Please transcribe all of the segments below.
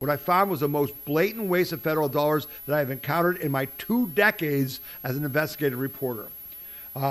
What I found was the most blatant waste of federal dollars that I have encountered in my 2 decades as an investigative reporter.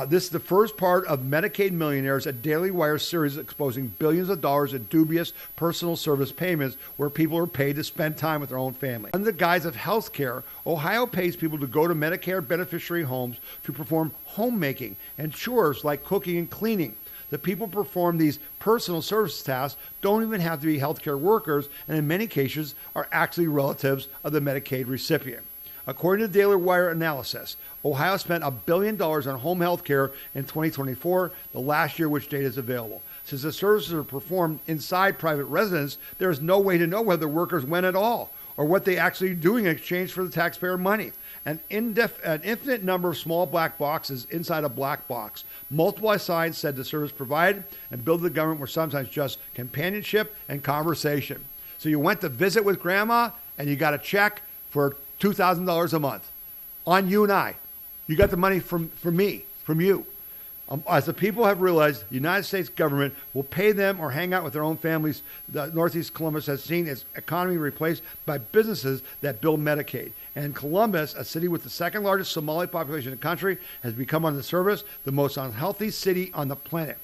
This is the first part of Medicaid Millionaires, a Daily Wire series exposing billions of dollars in dubious personal service payments where people are paid to spend time with their own family. Under the guise of health care, Ohio pays people to go to Medicare beneficiary homes to perform homemaking and chores like cooking and cleaning. The people perform these personal service tasks don't even have to be healthcare workers, and in many cases are actually relatives of the Medicaid recipient. According to Daily Wire analysis, Ohio spent $1 billion on home health care in 2024, the last year which data is available. Since the services are performed inside private residence, there is no way to know whether workers went at all or what they actually are doing in exchange for the taxpayer money. An infinite number of small black boxes inside a black box. Multiple signs said the service provided and billed the government were sometimes just companionship and conversation. So you went to visit with grandma and you got a check for $2,000 a month on you and I. You got the money from me, from you. As the people have realized, the United States government will pay them or hang out with their own families. The Northeast Columbus has seen its economy replaced by businesses that build Medicaid. And Columbus, a city with the second largest Somali population in the country, has become under the service the most unhealthy city on the planet.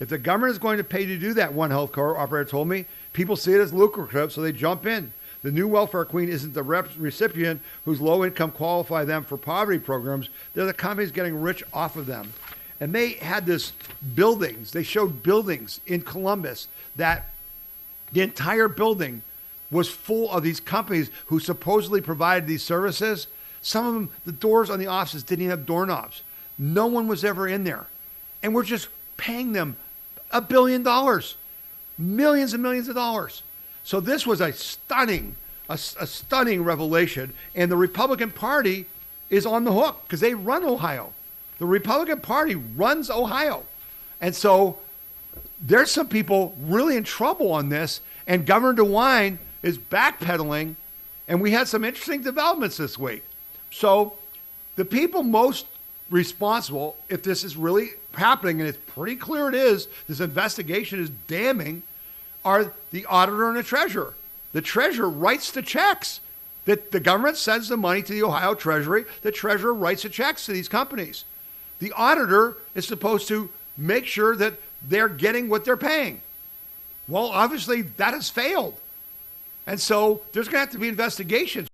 If the government is going to pay to do that, one health care operator told me, people see it as lucrative, so they jump in. The new welfare queen isn't the recipient whose low income qualify them for poverty programs. They're the companies getting rich off of them. And they had this buildings. They showed buildings in Columbus that the entire building was full of these companies who supposedly provided these services. Some of them, the doors on the offices didn't even have doorknobs. No one was ever in there. And we're just paying them $1 billion, millions and millions of dollars. So this was a stunning revelation, and the Republican Party is on the hook because they run Ohio. The Republican Party runs Ohio. And so there's some people really in trouble on this, and Governor DeWine is backpedaling, and we had some interesting developments this week. So the people most responsible, if this is really happening, and it's pretty clear it is, this investigation is damning, are the auditor and the treasurer. The treasurer writes the checks. That the government sends the money to the Ohio Treasury. The treasurer writes the checks to these companies. The auditor is supposed to make sure that they're getting what they're paying. Well, obviously that has failed. And so there's going to have to be investigations.